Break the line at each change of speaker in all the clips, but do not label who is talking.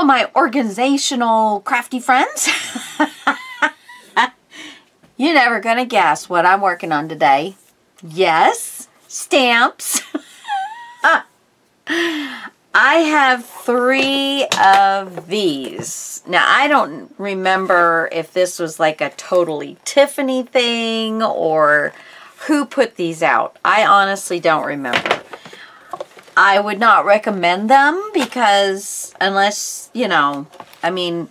Hello, my organizational crafty friends. You're never going to guess what I'm working on today. Yes, stamps. I have 3 of these. Now, I don't remember if this was like a totally Tiffany thing or who put these out. I honestly don't remember. I would not recommend them because unless, you know, I mean,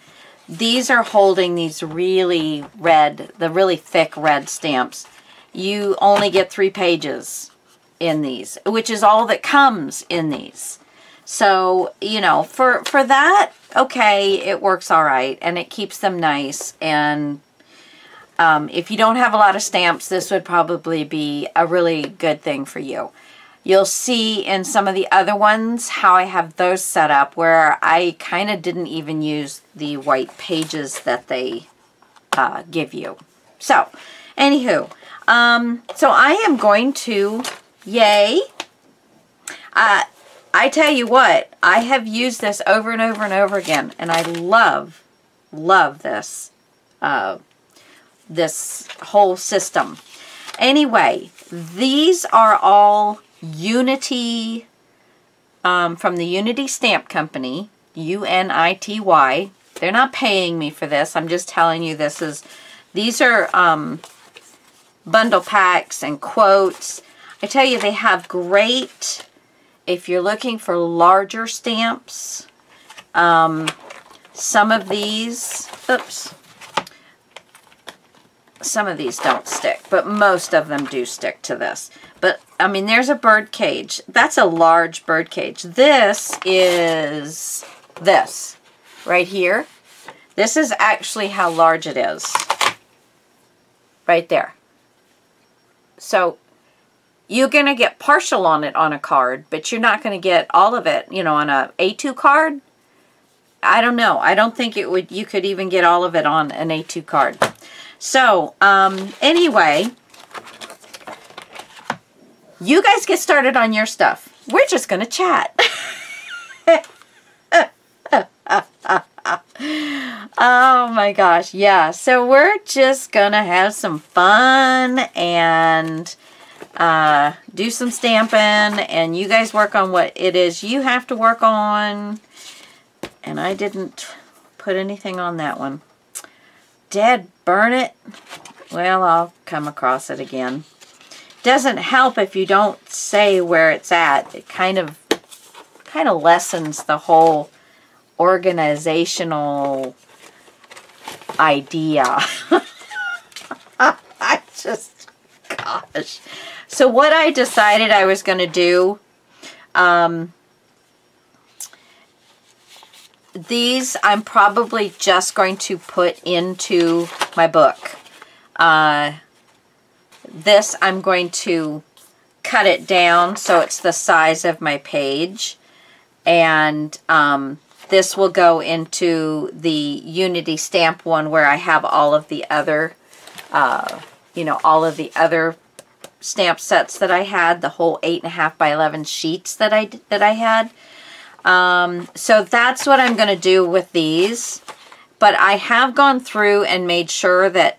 these are holding these really red, the really thick red stamps. You only get 3 pages in these, which is all that comes in these. So, you know, for that, okay, it works all right, and it keeps them nice. And if you don't have a lot of stamps, this would probably be a really good thing for you. You'll see in some of the other ones how I have those set up where I kind of didn't even use the white pages that they give you. So, anywho, so I am going to, yay, I tell you what, I have used this over and over and over again, and I love this, this whole system. Anyway, these are all Unity, from the Unity Stamp Company, UNITY. They're not paying me for this. I'm just telling you these are bundle packs and quotes. I tell you, they have great, if you're looking for larger stamps, some of these, oops, some of these don't stick, but most of them do stick to this. But, I mean, there's a bird cage. That's a large bird cage. This is this right here. This is actually how large it is. Right there. So, you're going to get partial on it on a card, but you're not going to get all of it, you know, on a A2 card. I don't know. I don't think it would, you could even get all of it on an A2 card. So, anyway, you guys get started on your stuff. We're just going to chat. Oh my gosh, yeah. So we're just going to have some fun and do some stamping, and you guys work on what it is you have to work on. And I didn't put anything on that one. Dad, burn it. Well, I'll come across it again. Doesn't help if you don't say where it's at. It kind of lessens the whole organizational idea. I just, gosh. So what I decided I was going to do, these I'm probably just going to put into my book. This I'm going to cut it down so it's the size of my page. And this will go into the Unity Stamp one where I have all of the other, you know, all of the other stamp sets that I had, the whole 8.5 by 11 sheets that I had. So that's what I'm going to do with these. But I have gone through and made sure that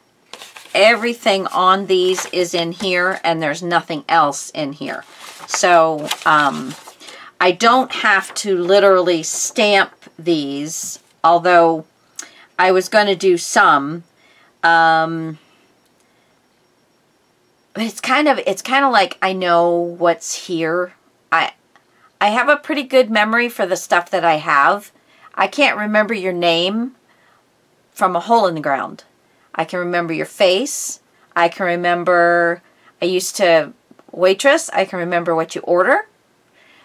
everything on these is in here and there's nothing else in here. So I don't have to literally stamp these, although I was going to do some. It's kind of like I know what's here. I have a pretty good memory for the stuff that I have. I can't remember your name from a hole in the ground. I can remember your face. I can remember, I used to waitress. I can remember what you order,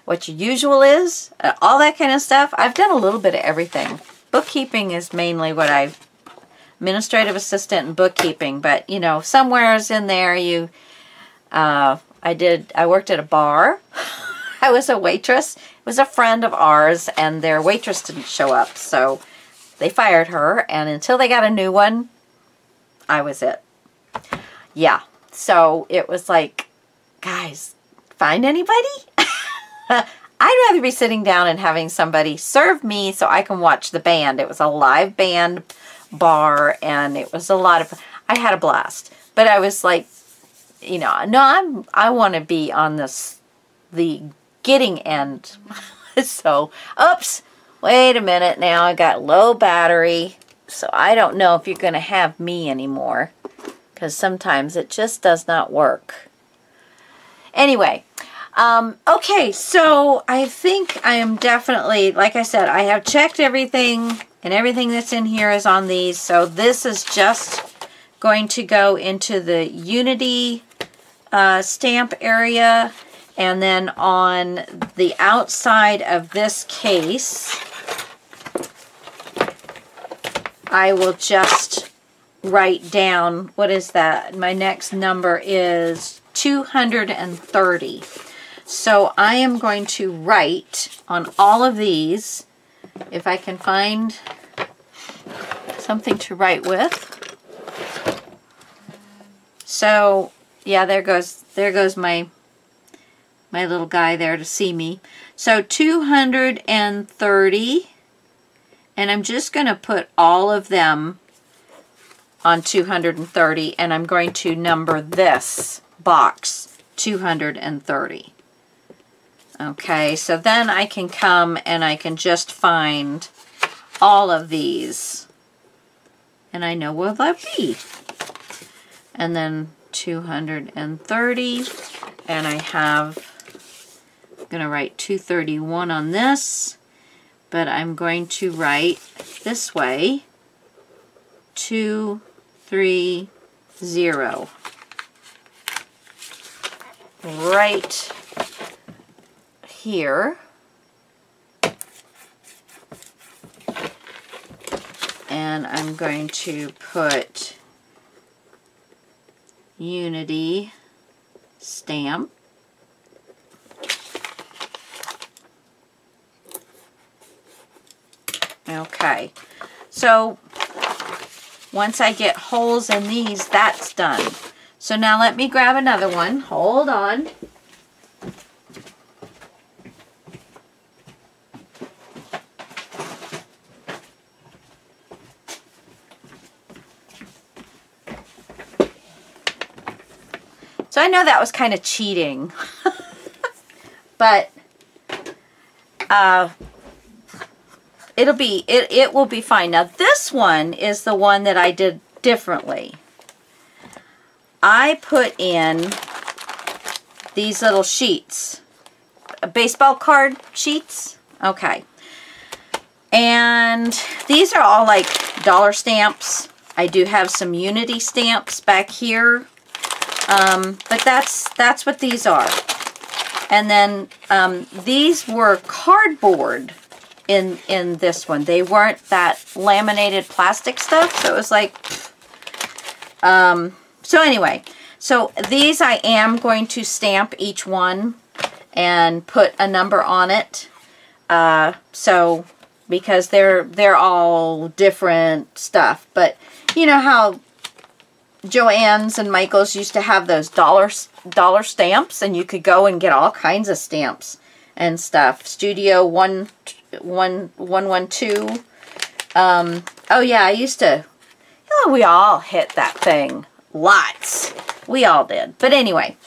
what your usual is, all that kind of stuff. I've done a little bit of everything. Bookkeeping is mainly what administrative assistant and bookkeeping, but you know, somewhere's in there you, I worked at a bar. I was a waitress. It was a friend of ours, and their waitress didn't show up, so they fired her, and until they got a new one, I was it. Yeah, so it was like, guys, find anybody? I'd rather be sitting down and having somebody serve me so I can watch the band. It was a live band bar, and it was a lot of, I had a blast. But I was like, you know, no, I want to be on the getting end. So, oops, wait a minute now. I got low battery. So I don't know if you're going to have me anymore, because sometimes it just does not work. Anyway, okay, so I think I am definitely, like I said, I have checked everything, and everything that's in here is on these. So this is just going to go into the Unity stamp area, and then on the outside of this case, I will just write down, what is that? My next number is 230. So I am going to write on all of these, if I can find something to write with. So yeah, there goes my little guy there to see me. So 230. And I'm just going to put all of them on 230, and I'm going to number this box 230. Okay, so then I can come and I can just find all of these, and I know where they'll be. And then 230, and I have, I'm going to write 231 on this. But I'm going to write this way, 230, right here. And I'm going to put Unity stamp. Okay, so once I get holes in these, that's done. So now let me grab another one. Hold on. So I know that was kind of cheating, but it will be fine. Now this one is the one that I did differently. I put in these little sheets, baseball card sheets. Okay, and these are all like dollar stamps. I do have some Unity stamps back here, but that's what these are. And then these were cardboard in this one. They weren't that laminated plastic stuff, so it was like, so anyway, so these I am going to stamp each one and put a number on it, so because they're all different stuff. But you know how Joann's and Michael's used to have those dollar stamps, and you could go and get all kinds of stamps and stuff. Studio 112. Oh yeah, I used to, you know, we all hit that thing. Lots. We all did. But anyway.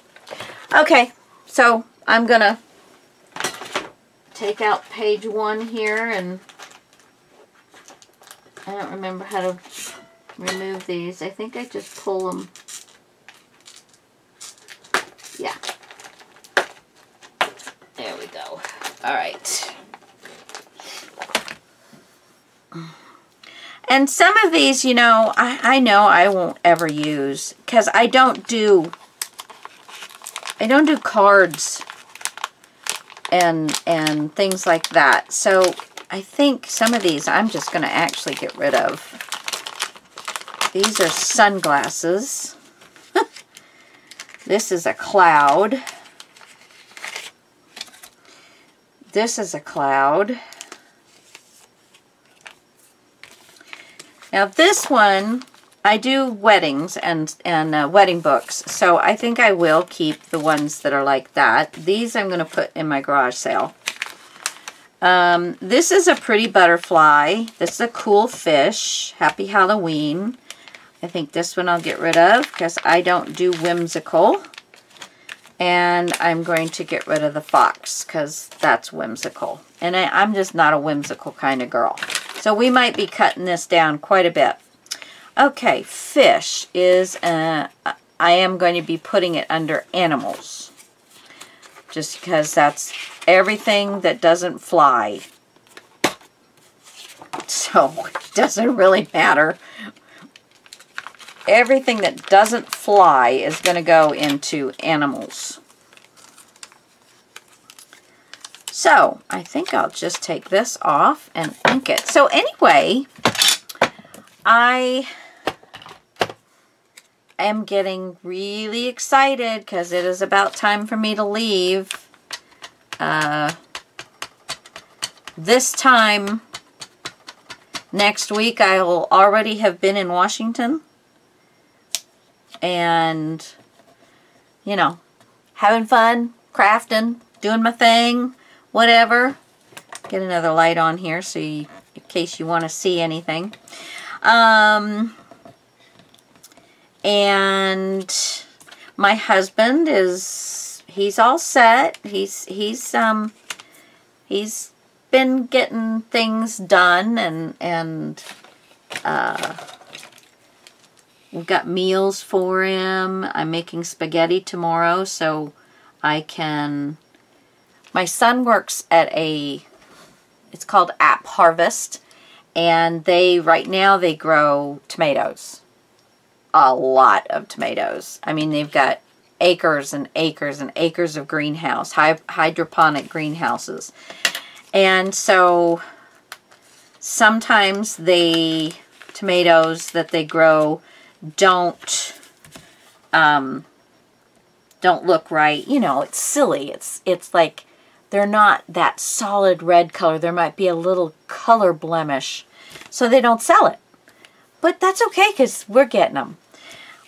Okay, so I'm gonna take out page 1 here, and I don't remember how to remove these. I think I just pull them. Yeah. There we go. All right. And some of these, you know I won't ever use, because I don't do cards and things like that. So I think some of these I'm just going to actually get rid of. These are sunglasses. This is a cloud. This is a cloud. Now this one, I do weddings and wedding books, so I think I will keep the ones that are like that. These I'm going to put in my garage sale. This is a pretty butterfly. This is a cool fish. Happy Halloween. I think this one I'll get rid of because I don't do whimsical. And I'm going to get rid of the fox because that's whimsical. And I'm just not a whimsical kind of girl. So we might be cutting this down quite a bit. Okay, fish is, I am going to be putting it under animals. Just because that's everything that doesn't fly. So it doesn't really matter. Everything that doesn't fly is going to go into animals. So I think I'll just take this off and ink it. So anyway, I am getting really excited because it is about time for me to leave. This time next week I will already have been in Washington and, you know, having fun, crafting, doing my thing, whatever. Get another light on here so you, in case you want to see anything. And my husband is, he's all set. He's been getting things done and we've got meals for him. I'm making spaghetti tomorrow so I can, my son works at it's called App Harvest, and right now they grow tomatoes. A lot of tomatoes. I mean, they've got acres and acres and acres of greenhouse, hydroponic greenhouses. And so sometimes the tomatoes that they grow don't look right. You know, it's silly. It's like they're not that solid red color. There might be a little color blemish, so they don't sell it. But that's okay because we're getting them.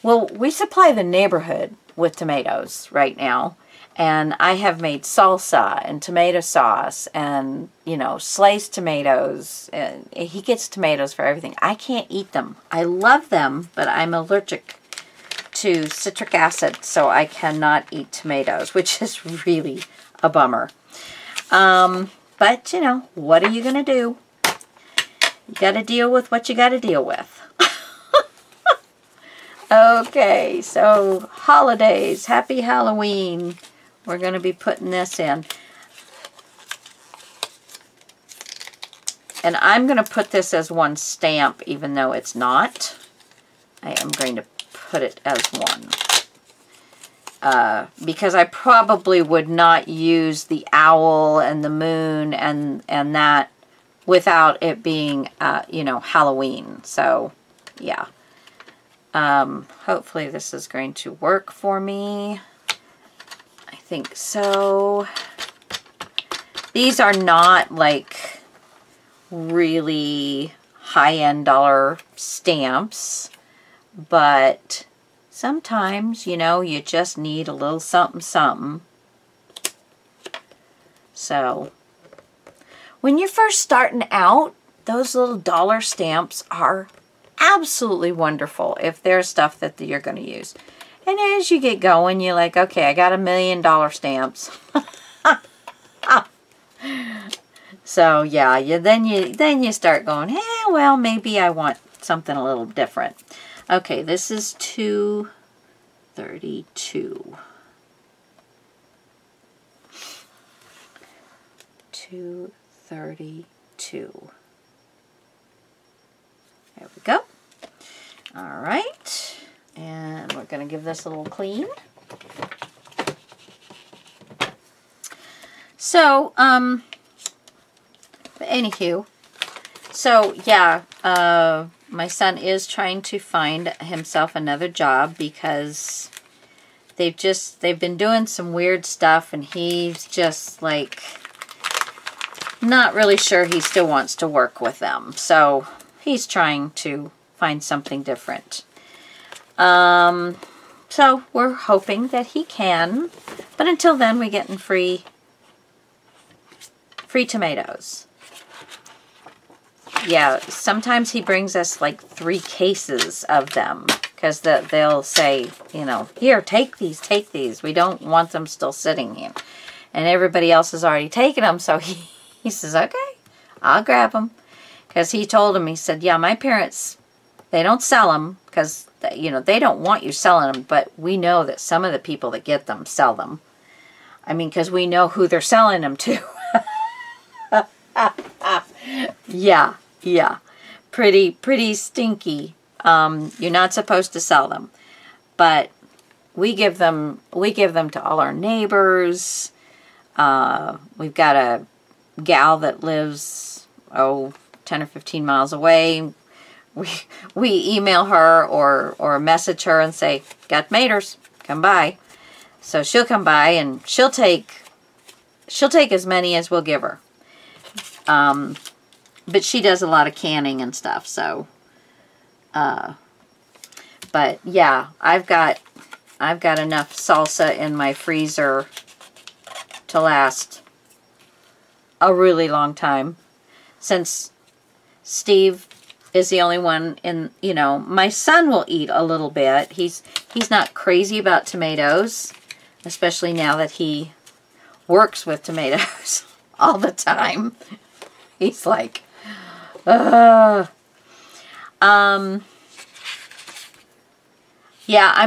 Well, we supply the neighborhood with tomatoes right now, and I have made salsa and tomato sauce and, you know, sliced tomatoes. And he gets tomatoes for everything. I can't eat them. I love them, but I'm allergic to citric acid, so I cannot eat tomatoes, which is really a bummer. But, you know, what are you going to do? You got to deal with what you got to deal with. Okay, so holidays, happy Halloween. We're going to be putting this in. And I'm going to put this as one stamp, even though it's not. I am going to put it as one. Because I probably would not use the owl and the moon and that without it being, you know, Halloween. So, yeah. Hopefully this is going to work for me. I think so. These are not like really high-end dollar stamps, but sometimes, you know, you just need a little something something. So when you're first starting out, those little dollar stamps are absolutely wonderful if there's stuff that you're going to use. And as you get going, you're like, okay, I got $1 million stamps. So yeah, then you start going, well, maybe I want something a little different. Okay, this is 232. 232. There we go. All right. And we're going to give this a little clean. So, but anywho, so yeah, my son is trying to find himself another job because they've been doing some weird stuff, and he's just like not really sure he still wants to work with them. So he's trying to find something different. So we're hoping that he can, but until then we're getting free free tomatoes. Yeah, sometimes he brings us like 3 cases of them because they'll say, you know, here, take these. We don't want them still sitting here. And everybody else has already taken them, so he says, okay, I'll grab them. Because he told him, he said, yeah, my parents, they don't sell them because, you know, they don't want you selling them, but we know that some of the people that get them sell them. I mean, because we know who they're selling them to. Yeah. Yeah, pretty stinky. You're not supposed to sell them, but we give them to all our neighbors. We've got a gal that lives 10 or 15 miles away. We email her or message her and say, got tomatoes, come by. So she'll come by and she'll take as many as we'll give her. But she does a lot of canning and stuff, so, but yeah, I've got enough salsa in my freezer to last a really long time. Since Steve is the only one in, you know, my son will eat a little bit. He's not crazy about tomatoes, especially now that he works with tomatoes all the time. He's like, yeah, I'm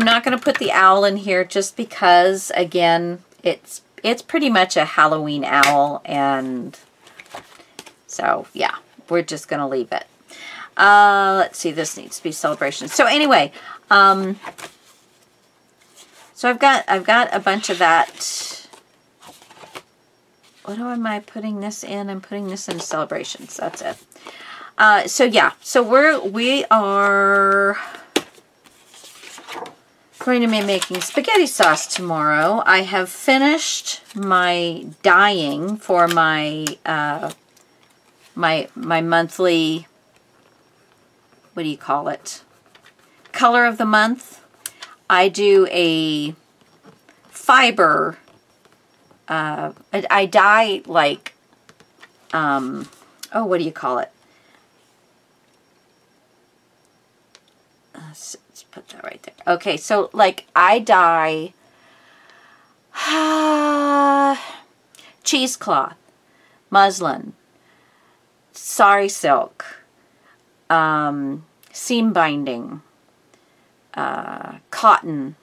not going to put the owl in here just because, again, it's pretty much a Halloween owl, and so, yeah, we're just going to leave it. Let's see, this needs to be celebration. So anyway, so I've got a bunch of that. What am I putting this in? I'm putting this in celebrations. That's it. So yeah, so we are going to be making spaghetti sauce tomorrow. I have finished my dyeing for my my monthly, what do you call it? Color of the month. I do a fiber. I dye like, oh, what do you call it? Let's put that right there. Okay, so like I dye cheesecloth, muslin, sari silk, seam binding, cotton,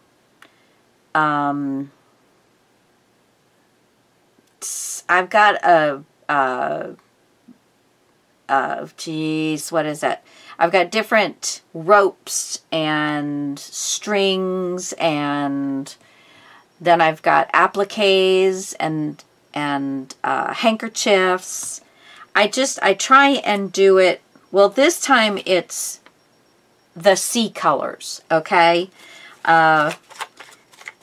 I've got geez, what is it? I've got different ropes and strings, and then I've got appliques and handkerchiefs. I try and do it, well, this time it's the sea colors, okay?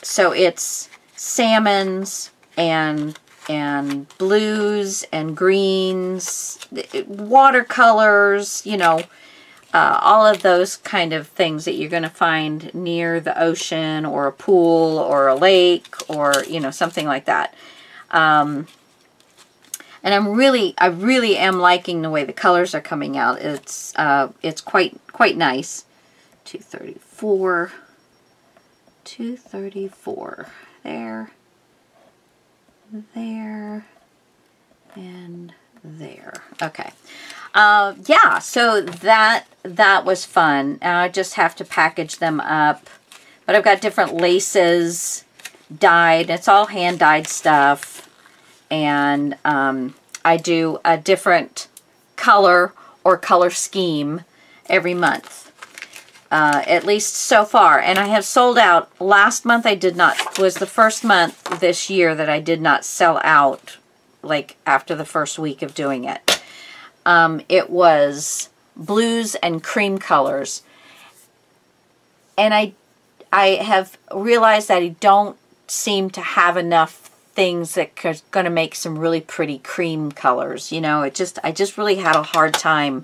So it's salmons and blues and greens, watercolors, you know, all of those kind of things that you're going to find near the ocean or a pool or a lake or, you know, something like that. And I really am liking the way the colors are coming out. It's quite nice. 234, there, and there. Okay. Yeah, so that was fun. I just have to package them up. But I've got different laces dyed. It's all hand-dyed stuff. And I do a different color or color scheme every month. At least so far. And I have sold out. Last month I did not, was the first month this year that I did not sell out, like after the first week of doing it. It was blues and cream colors. And I have realized that I don't seem to have enough things that are going to make some really pretty cream colors. You know, I just really had a hard time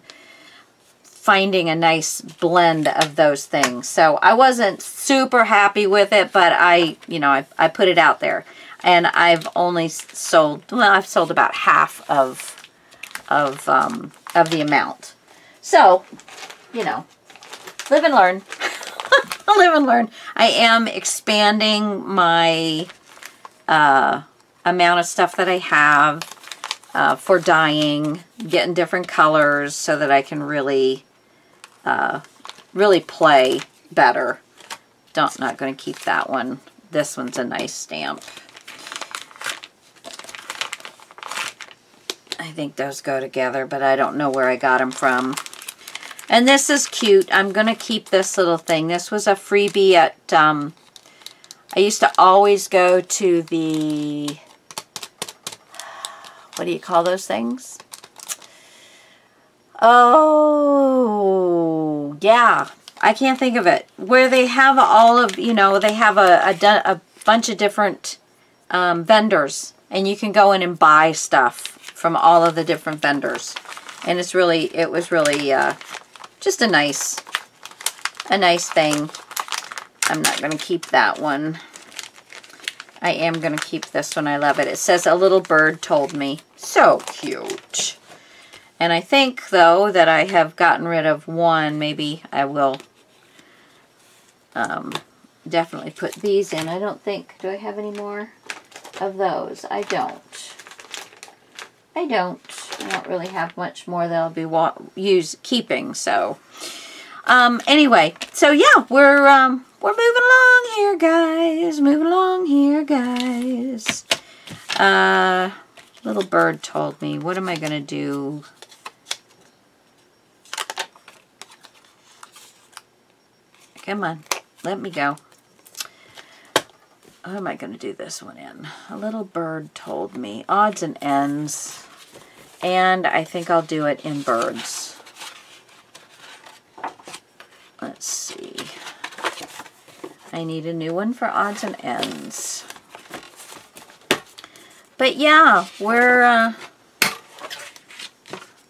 finding a nice blend of those things. So I wasn't super happy with it, but I put it out there. and I've only sold, well, I've sold about half of the amount. So, you know, live and learn. Live and learn. I am expanding my amount of stuff that I have for dyeing, getting different colors so that I can really, really play better. Not going to keep that one. This one's a nice stamp. I think those go together, but I don't know where I got them from. And this is cute. I'm going to keep this little thing. This was a freebie at, I used to always go to the, what do you call those things? Oh, yeah. I can't think of it. Where they have all of, you know, they have a bunch of different vendors. And you can go in and buy stuff from all of the different vendors. And it's really, it was really just a nice thing. I'm not going to keep that one. I am going to keep this one. I love it. It says, "A little bird told me." So cute. And I think, though, that I have gotten rid of one. Maybe I will definitely put these in. I don't think, do I have any more of those? I don't. I don't really have much more that I'll be keeping. So, anyway, so yeah, we're moving along here, guys. Moving along here, guys. Little bird told me. What am I gonna do? Come on, let me go. How am I going to do this one in? A little bird told me. Odds and ends. And I think I'll do it in birds. Let's see. I need a new one for odds and ends. But yeah, we're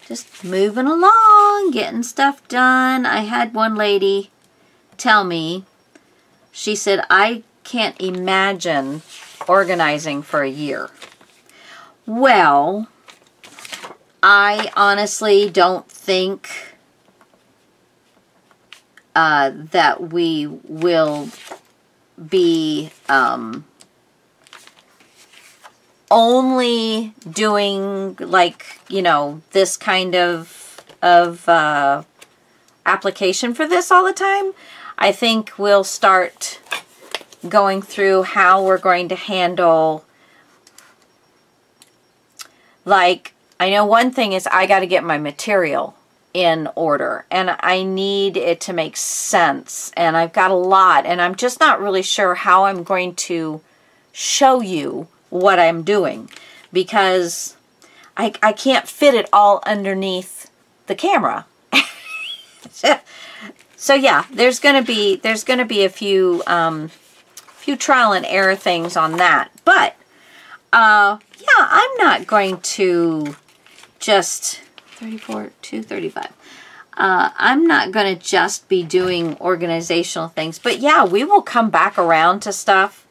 just moving along, getting stuff done. I had one lady tell me, she said, "I can't imagine organizing for a year." Well, I honestly don't think that we will be only doing, like, you know, this kind of application for this all the time. I think we'll start going through how we're going to handle, like, I know one thing is I got to get my material in order, and I need it to make sense, and I've got a lot, and I'm just not really sure how I'm going to show you what I'm doing, because I can't fit it all underneath the camera. So yeah, there's gonna be a few trial and error things on that, but yeah, I'm not going to just 34 to 35. I'm not going to just be doing organizational things, but yeah, we will come back around to stuff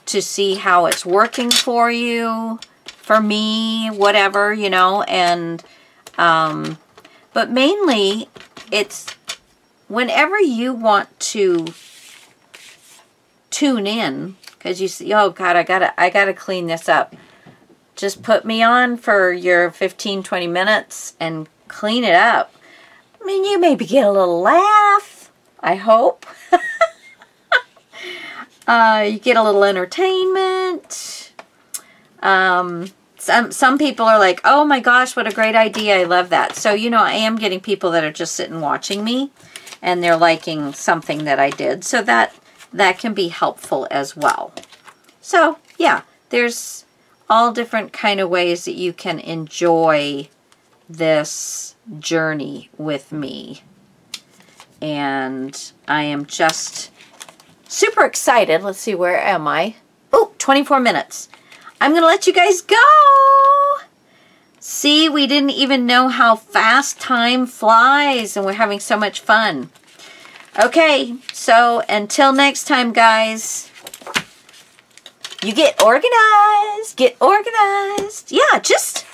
to see how it's working for you, for me, whatever, you know, and but mainly it's whenever you want to tune in, because you see, oh God, I gotta clean this up. Just put me on for your 15-20 minutes and clean it up. I mean, you maybe get a little laugh, I hope. You get a little entertainment. Some people are like, oh my gosh, what a great idea, I love that. So, you know, I am getting people that are just sitting watching me, and they're liking something that I did. So that can be helpful as well. So, yeah, there's all different kind of ways that you can enjoy this journey with me. And I am just super excited. Let's see, where am I? Oh, 24 minutes. I'm going to let you guys go. See, we didn't even know how fast time flies, and we're having so much fun. Okay, so until next time, guys, you get organized. Get organized. Yeah, just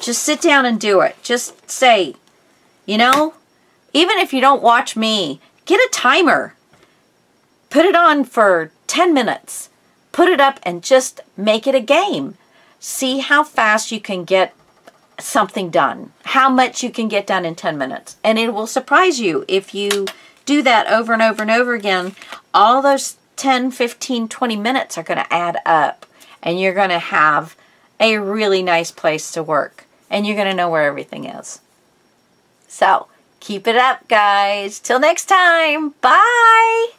sit down and do it. Just say, you know, even if you don't watch me, get a timer. Put it on for 10 minutes. Put it up and just make it a game. See how fast you can get something done. How much you can get done in 10 minutes. And it will surprise you if you do that over and over and over again. All those 10, 15, 20 minutes are going to add up. And you're going to have a really nice place to work. And you're going to know where everything is. So, keep it up, guys. Till next time. Bye.